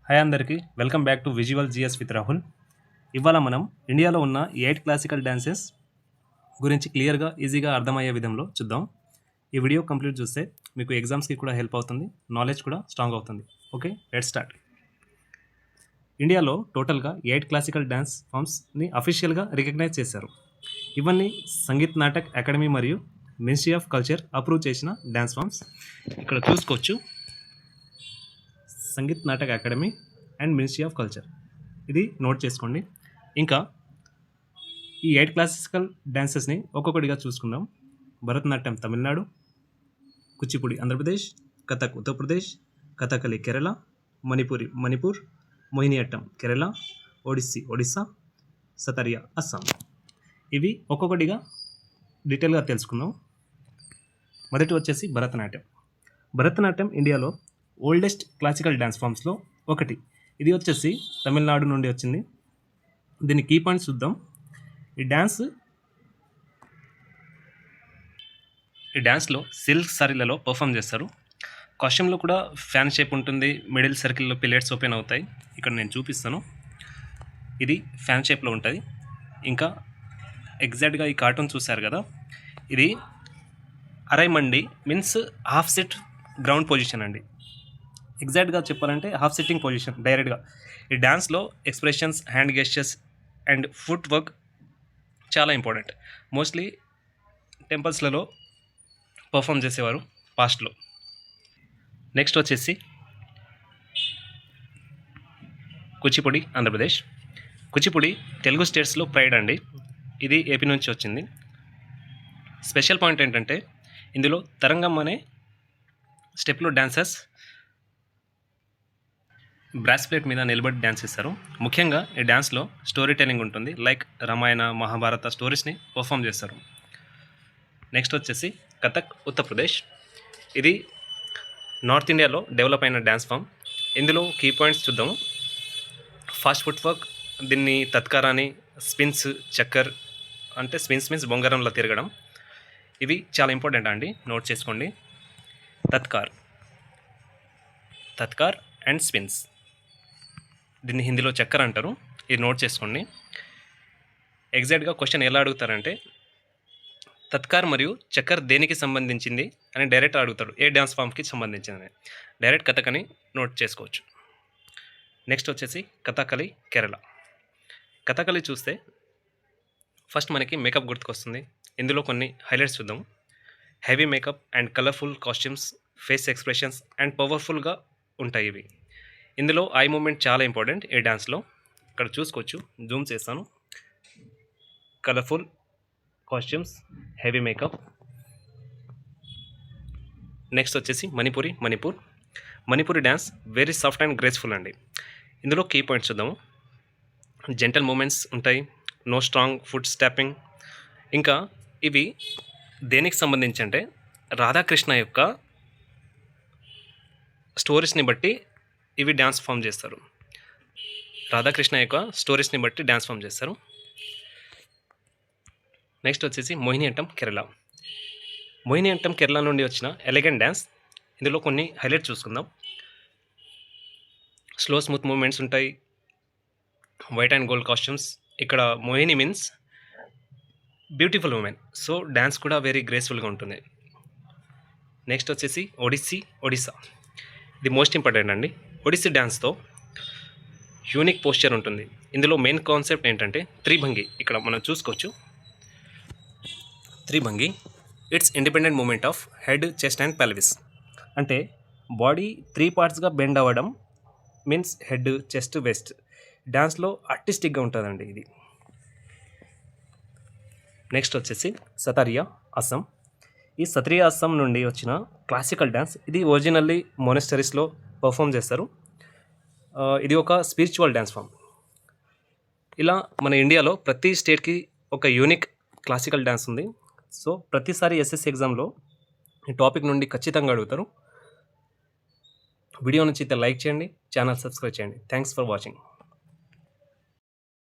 Hi అందరికీ welcome back to visual GS with Rahul. ఇవాళ మనం ఇండియాలో ఉన్న 8 క్లాసికల్ డాన్సెస్ గురించి క్లియర్గా ఈజీగా అర్థమయ్యే విధంలో చూద్దాం. ఈ వీడియో కంప్లీట్ చూస్తే మీకు ఎగ్జామ్స్కి కూడా హెల్ప్ అవుతుంది, నాలెడ్జ్ కూడా స్ట్రాంగ్ అవుతుంది. Okay, let's start. ఇండియాలో టోటల్గా 8 క్లాసికల్ డాన్స్ ఫామ్స్ని అఫీషియల్గా రికగ్నైజ్ చేశారు. ఇవన్నీ సంగీత్ నాటక్ అకాడమీ మరియు మినిస్ట్రీ ఆఫ్ కల్చర్ అప్రూవ్ చేసిన డాన్స్ ఫామ్స్. ఇక్కడ చూసుకోవచ్చు, Sangeet Natak Akademi and ministry of culture, ఇది నోట్ చేసుకోండి. ఇంకా ఈ 8 క్లాసికల్ డాన్సెస్ని ఒక్కొక్కటిగా చూసుకుందాం. భరతనాట్యం తమిళనాడు, కూచిపూడి ఆంధ్రప్రదేశ్, కథక్ ఉత్తరప్రదేశ్, కథకళి కేరళ, మణిపూర్, మోహినియట్టం కేరళ, ఒడిస్సీ ఒడిస్సా, సతరియా అస్సాం. ఇవి ఒక్కొక్కటిగా డీటెయిల్గా తెలుసుకుందాం. మొదటి వచ్చేసి భరతనాట్యం ఇండియాలో ఓల్డెస్ట్ క్లాసికల్ డ్యాన్స్ ఫామ్స్లో ఒకటి. ఇది వచ్చేసి తమిళనాడు నుండి వచ్చింది. దీని కీ పాయింట్స్ చూద్దాం. ఈ డ్యాన్స్లో సిల్క్ సారీలలో పర్ఫామ్ చేస్తారు. కాస్ట్యూమ్లో కూడా ఫ్యాన్ షేప్ ఉంటుంది, మిడిల్ సర్కిల్లో పిల్లెట్స్ ఓపెన్ అవుతాయి. ఇక్కడ నేను చూపిస్తాను, ఇది ఫ్యాన్ షేప్లో ఉంటుంది. ఇంకా ఎగ్జాక్ట్గా ఈ కార్టూన్ చూశారు కదా, ఇది Araimandi means half sit ground position అండి. ఎగ్జాక్ట్గా చెప్పాలంటే హాఫ్ సిట్టింగ్ పొజిషన్ డైరెక్ట్గా. ఈ డ్యాన్స్లో expressions, hand gestures and foot work చాలా ఇంపార్టెంట్. మోస్ట్లీ టెంపుల్స్లలో పర్ఫామ్ చేసేవారు పాస్ట్లో. నెక్స్ట్ వచ్చేసి కూచిపూడి ఆంధ్రప్రదేశ్. కూచిపూడి తెలుగు స్టేట్స్లో ప్రైడ్ అండి. ఇది ఏపీ నుంచి వచ్చింది. స్పెషల్ పాయింట్ ఏంటంటే ఇందులో తరంగం అనే స్టెప్లో డాన్సర్స్ బ్రాస్ ప్లేట్ మీద నిలబడి డ్యాన్స్ చేస్తారు. ముఖ్యంగా ఈ డ్యాన్స్లో స్టోరీ టెల్లింగ్ ఉంటుంది, లైక్ రామాయణ మహాభారత స్టోరీస్ని పర్ఫామ్ చేస్తారు. నెక్స్ట్ వచ్చేసి కథక్ ఉత్తరప్రదేశ్. ఇది నార్త్ ఇండియాలో డెవలప్ అయిన డ్యాన్స్ ఫామ్. ఇందులో కీ పాయింట్స్ చూద్దాము. ఫాస్ట్ ఫుట్ వర్క్, దీన్ని తత్కారాని, స్పిన్స్, చక్కర్ అంటే స్పిన్స్ మీన్స్ బొంగరంలో తిరగడం, ఇవి చాలా ఇంపార్టెంట్ అండి, నోట్ చేసుకోండి. తత్కార్ అండ్ స్పిన్స్, దీన్ని హిందీలో చక్కర్ అంటారు, ఇది నోట్ చేసుకోండి. ఎగ్జాక్ట్గా క్వశ్చన్ ఎలా అడుగుతారంటే తత్కార్ మరియు చక్కర్ దేనికి సంబంధించింది అని డైరెక్ట్ అడుగుతాడు, ఏ డ్యాన్స్ ఫామ్కి సంబంధించింది. డైరెక్ట్ కథక్ అని నోట్ చేసుకోవచ్చు. నెక్స్ట్ వచ్చేసి కథకళి కేరళ. కథకళి చూస్తే ఫస్ట్ మనకి మేకప్ గుర్తుకొస్తుంది. ఇందులో కొన్ని హైలైట్స్ చూద్దాం. Heavy makeup and colourful costumes, face expressions and పవర్ఫుల్గా ఉంటాయి ఇవి. ఇందులో ఐ మూమెంట్ చాలా ఇంపార్టెంట్ ఈ డ్యాన్స్లో. ఇక్కడ చూసుకోవచ్చు, జూమ్ చేస్తాను. Colourful costumes, heavy makeup. Next వచ్చేసి Manipuri dance very soft and graceful అండి. ఇందులో కీ పాయింట్స్ చూద్దాము. జెంటల్ మూమెంట్స్ ఉంటాయి, నో స్ట్రాంగ్ ఫుట్ స్టెప్పింగ్. ఇంకా ఇవి దేనికి సంబంధించి అంటే రాధాకృష్ణ యొక్క స్టోరీస్ని బట్టి ఇవి డ్యాన్స్ ఫామ్ చేస్తారు. నెక్స్ట్ వచ్చేసి మోహినియట్టం కేరళ నుండి వచ్చిన ఎలిగెంట్ డ్యాన్స్. ఇందులో కొన్ని హైలైట్ చూసుకుందాం. స్లో స్మూత్ మూమెంట్స్ ఉంటాయి, వైట్ అండ్ గోల్డ్ కాస్ట్యూమ్స్. ఇక్కడ Mohini means beautiful women, so dance కూడా వెరీ గ్రేస్ఫుల్గా ఉంటుంది. నెక్స్ట్ వచ్చేసి ఒడిస్సా. ఇది మోస్ట్ ఇంపార్టెంట్ అండి. ఒడిస్సీ డ్యాన్స్తో యూనిక్ పోస్చర్ ఉంటుంది. ఇందులో మెయిన్ కాన్సెప్ట్ ఏంటంటే త్రిభంగి. ఇక్కడ మనం చూసుకోవచ్చు, Tribhangi it's independent movement of head, chest and pelvis. అంటే బాడీ 3 పార్ట్స్గా బెండ్ అవ్వడం మీన్స్ హెడ్, చెస్ట్, వెస్ట్. డ్యాన్స్లో ఆర్టిస్టిక్గా ఉంటుందండి ఇది. నెక్స్ట్ వచ్చేసి సతరియా అస్సాం నుండి వచ్చిన క్లాసికల్ డ్యాన్స్. ఇది ఒరిజినల్లీ మొనెస్టరీస్లో పర్ఫామ్ చేస్తారు. ఇది ఒక స్పిరిచువల్ డ్యాన్స్ ఫామ్. ఇలా మన ఇండియాలో ప్రతి స్టేట్కి ఒక యూనిక్ క్లాసికల్ డ్యాన్స్ ఉంది. సో ప్రతిసారి ఎస్ఎస్సి ఎగ్జామ్లో ఈ టాపిక్ నుండి ఖచ్చితంగా అడుగుతారు. వీడియో నచ్చితే లైక్ చేయండి, ఛానల్ సబ్స్క్రైబ్ చేయండి. Thanks for watching.